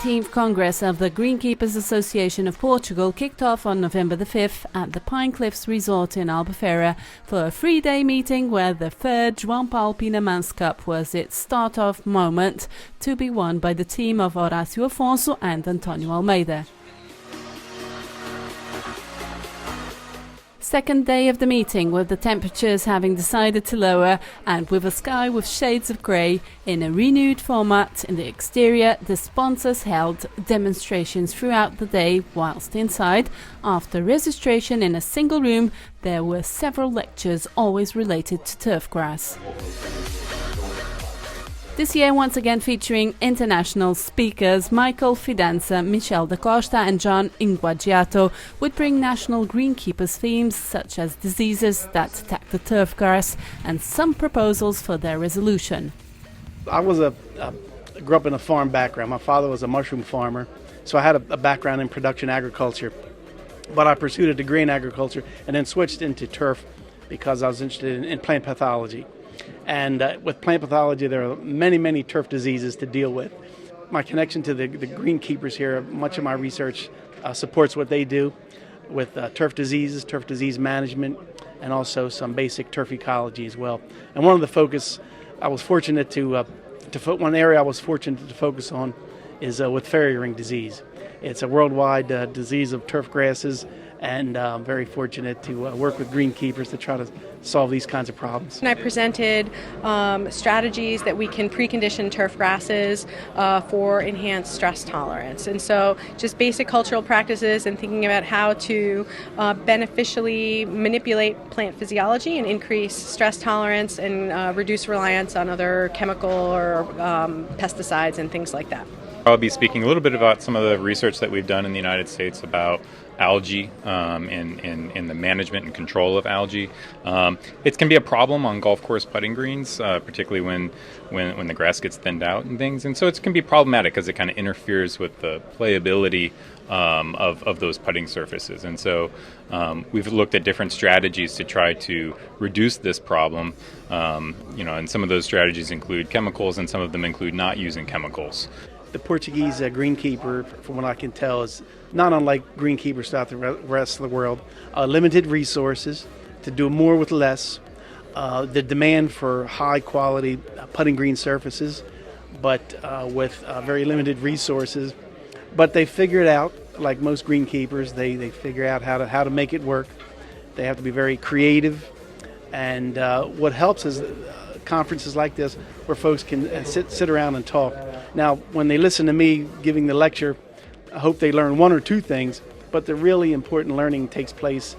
18th Congress of the Greenkeepers Association of Portugal kicked off on November the 5th at the Pine Cliffs Resort in Albufeira for a 3-day meeting where the third João Paulo Pinamans Cup was its start-off moment, to be won by the team of Horácio Afonso and António Almeida. Second day of the meeting, with the temperatures having decided to lower and with a sky with shades of grey, in a renewed format in the exterior, the sponsors held demonstrations throughout the day, whilst inside, after registration in a single room, there were several lectures always related to turfgrass. This year, once again featuring international speakers, Michael Fidanza, Michel da Costa and John Inguagiato would bring national greenkeepers themes such as diseases that attack the turfgrass and some proposals for their resolution. I grew up in a farm background. My father was a mushroom farmer, so I had a background in production agriculture. But I pursued a degree in agriculture and then switched into turf because I was interested in plant pathology. And with plant pathology, there are many turf diseases to deal with. My connection to the greenkeepers here, much of my research supports what they do with turf diseases, turf disease management, and also some basic turf ecology as well. And one of the focus I was fortunate one area I was fortunate to focus on is with fairy ring disease. It's a worldwide disease of turf grasses, and I'm very fortunate to work with greenkeepers to try to solve these kinds of problems. And I presented strategies that we can precondition turf grasses for enhanced stress tolerance. And so just basic cultural practices and thinking about how to beneficially manipulate plant physiology and increase stress tolerance and reduce reliance on other chemical or pesticides and things like that. I'll be speaking a little bit about some of the research that we've done in the United States about algae in the management and control of algae. It can be a problem on golf course putting greens, particularly when the grass gets thinned out and things. And so it can be problematic because it kind of interferes with the playability of those putting surfaces. And so we've looked at different strategies to try to reduce this problem. And some of those strategies include chemicals, and some of them include not using chemicals. The Portuguese greenkeeper, from what I can tell, is not unlike greenkeepers throughout the rest of the world. Limited resources to do more with less. The demand for high quality putting green surfaces, but with very limited resources. But they figured out, like most greenkeepers, they figure out how to make it work. They have to be very creative, and what helps is conferences like this where folks can sit around and talk. Now, when they listen to me giving the lecture, I hope they learn one or two things, but the really important learning takes place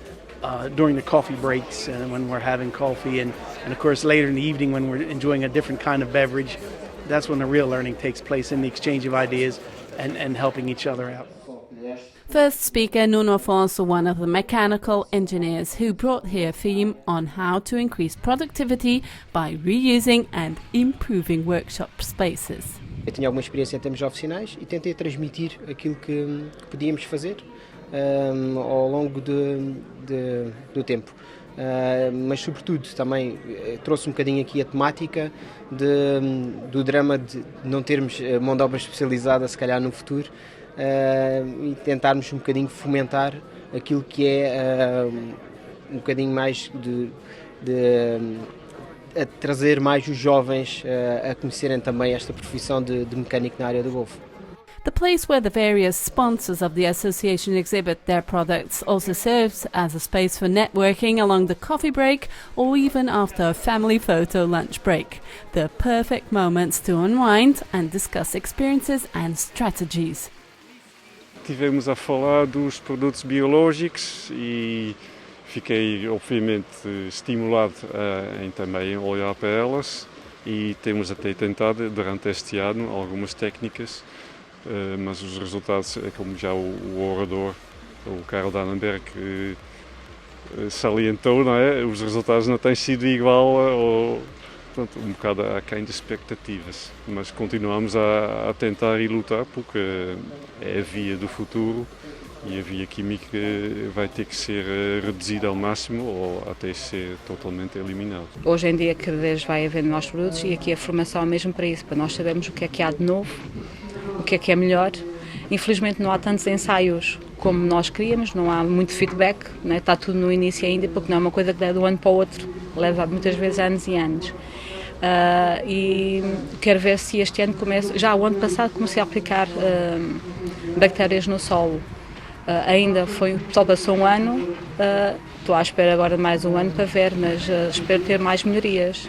during the coffee breaks and when we're having coffee, and of course later in the evening when we're enjoying a different kind of beverage. That's when the real learning takes place, in the exchange of ideas and helping each other out. First speaker Nuno Afonso, one of the mechanical engineers who brought here a theme on how to increase productivity by reusing and improving workshop spaces. Eu tinha alguma experiência em termos oficinais e tentei transmitir aquilo que podíamos fazer ao longo do tempo. Mas sobretudo também trouxe um bocadinho aqui a temática do drama de não termos mão de obra especializada se calhar no futuro, e tentarmos um bocadinho fomentar aquilo que é um bocadinho mais a trazer mais os jovens a conhecerem também esta profissão de mecânico na área do golfe. The place where the various sponsors of the association exhibit their products also serves as a space for networking along the coffee break or even after a family photo lunch break. The perfect moments to unwind and discuss experiences and strategies. Tivemos a falar dos produtos biológicos e fiquei obviamente estimulado em também olhar para elas, e temos até tentado durante este ano algumas técnicas, mas os resultados, como já o orador, o Karel Dannenberg, salientou, não é? Os resultados não têm sido igual ou portanto, um bocado aquém de expectativas, mas continuamos a tentar e lutar porque é a via do futuro e a via química vai ter que ser reduzida ao máximo ou até ser totalmente eliminada. Hoje em dia cada vez vai havendo novos produtos e aqui a formação é mesmo para isso, para nós sabermos o que é que há de novo, o que é melhor Infelizmente não há tantos ensaios como nós queríamos, não há muito feedback, né? Está tudo no início ainda, porque não é uma coisa que dá de um ano para o outro, leva muitas vezes anos e anos. E quero ver se este ano começa. Já o ano passado comecei a aplicar bactérias no solo. Só passou um ano, estou à espera agora de mais um ano para ver, mas espero ter mais melhorias.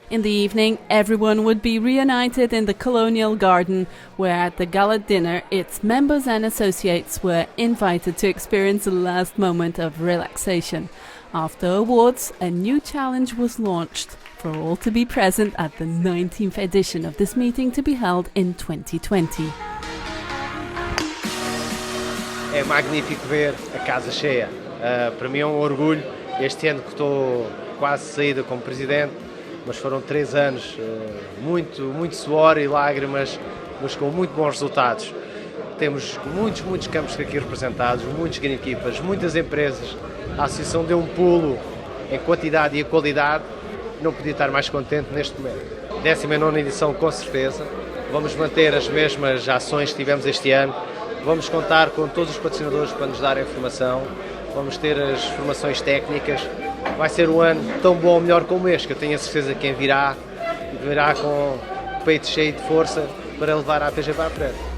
In the evening, everyone would be reunited in the Colonial Garden, where at the gala dinner, its members and associates were invited to experience the last moment of relaxation. After awards, a new challenge was launched for all to be present at the 19th edition of this meeting to be held in 2020. É magnífico ver a casa cheia. Para mim é um orgulho. Este ano que estou quase saída como presidente, mas foram 3 anos, muito suor e lágrimas, mas com muito bons resultados. Temos muitos campos aqui representados, muitas greenkeepers, muitas empresas. A associação deu um pulo em quantidade e qualidade. Não podia estar mais contente neste momento. 19ª edição, com certeza. Vamos manter as mesmas ações que tivemos este ano. Vamos contar com todos os patrocinadores para nos darem formação. Vamos ter as formações técnicas. Vai ser um ano tão bom ou melhor como este, que eu tenho a certeza que quem virá com o peito cheio de força para levar a APG para a frente.